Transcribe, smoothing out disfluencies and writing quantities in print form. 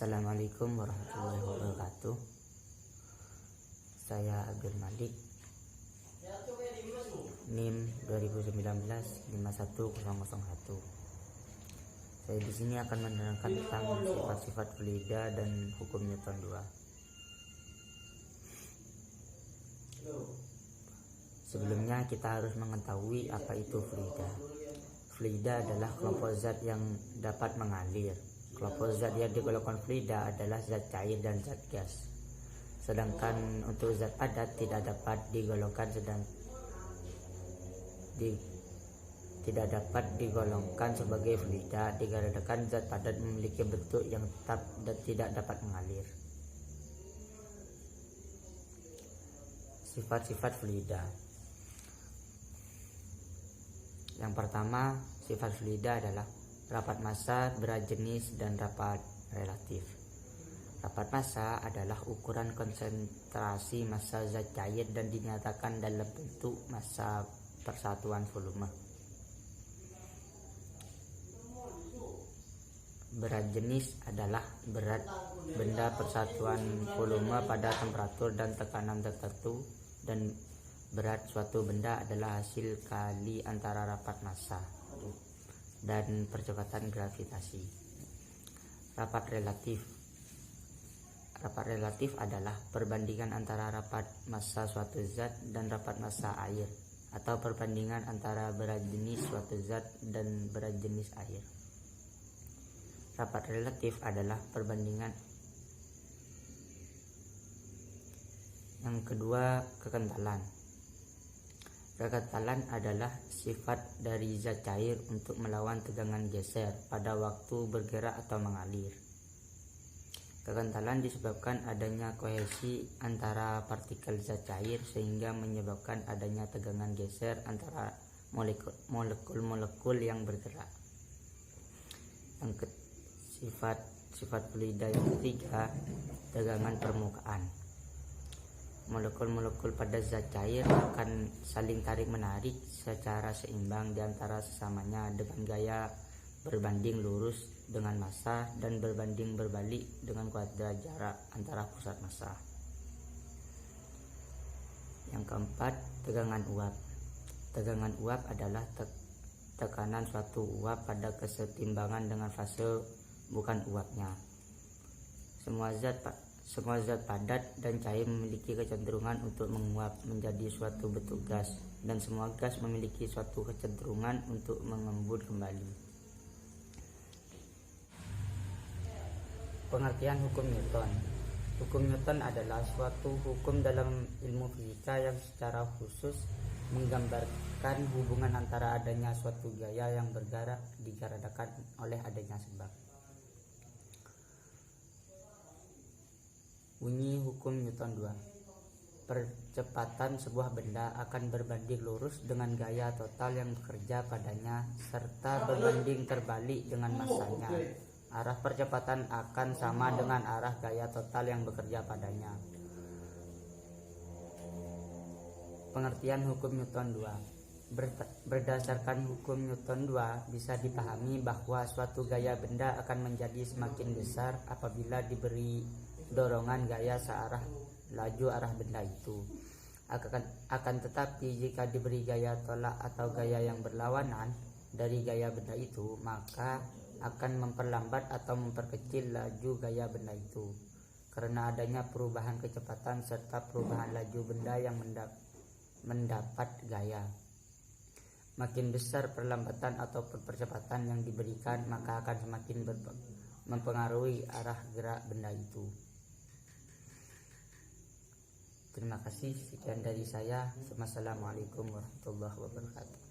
Assalamualaikum warahmatullahi wabarakatuh. Saya Abdul Malik, NIM 2019-51001. Saya di sini akan menerangkan tentang sifat-sifat fluida dan hukum Newton 2. Sebelumnya kita harus mengetahui apa itu fluida. Fluida adalah kelompok zat yang dapat mengalir. Kelompok zat yang digolongkan fluida adalah zat cair dan zat gas. Sedangkan untuk zat padat tidak dapat digolongkan sebagai fluida dikarenakan zat padat memiliki bentuk yang tetap dan tidak dapat mengalir. Sifat-sifat fluida. Yang pertama, sifat fluida adalah rapat massa, berat jenis, dan rapat relatif. Rapat massa adalah ukuran konsentrasi massa zat cair dan dinyatakan dalam bentuk massa persatuan volume. Berat jenis adalah berat benda persatuan volume pada temperatur dan tekanan tertentu, dan berat suatu benda adalah hasil kali antara rapat massa dan percepatan gravitasi. Rapat relatif adalah perbandingan antara rapat massa suatu zat dan rapat massa air, atau perbandingan antara berat jenis suatu zat dan berat jenis air. Rapat relatif adalah perbandingan. Yang kedua, kekentalan. Kekentalan adalah sifat dari zat cair untuk melawan tegangan geser pada waktu bergerak atau mengalir. Kekentalan disebabkan adanya kohesi antara partikel zat cair sehingga menyebabkan adanya tegangan geser antara molekul-molekul yang bergerak. Sifat fluida yang ketiga, tegangan permukaan. Molekul-molekul pada zat cair akan saling tarik-menarik secara seimbang di antara sesamanya dengan gaya berbanding lurus dengan massa dan berbanding berbalik dengan kuadrat jarak antara pusat massa. Yang keempat, tegangan uap. Tegangan uap adalah tekanan suatu uap pada kesetimbangan dengan fase bukan uapnya. Semua zat padat dan cair memiliki kecenderungan untuk menguap menjadi suatu bentuk gas, dan semua gas memiliki suatu kecenderungan untuk mengembun kembali. Pengertian hukum Newton. Hukum Newton adalah suatu hukum dalam ilmu fisika yang secara khusus menggambarkan hubungan antara adanya suatu gaya yang bergerak dikarenakan oleh adanya sebab. Bunyi hukum Newton 2. Percepatan sebuah benda akan berbanding lurus dengan gaya total yang bekerja padanya serta berbanding terbalik dengan massanya. Arah percepatan akan sama dengan arah gaya total yang bekerja padanya. Pengertian hukum Newton 2. Berdasarkan hukum Newton 2 bisa dipahami bahwa suatu gaya benda akan menjadi semakin besar apabila diberi dorongan gaya searah laju arah benda itu. Akan tetapi jika diberi gaya tolak atau gaya yang berlawanan dari gaya benda itu, maka akan memperlambat atau memperkecil laju gaya benda itu karena adanya perubahan kecepatan serta perubahan laju benda yang mendapat gaya. Makin besar perlambatan atau percepatan yang diberikan, maka akan semakin mempengaruhi arah gerak benda itu. Terima kasih, sekian dari saya. Wassalamualaikum warahmatullahi wabarakatuh.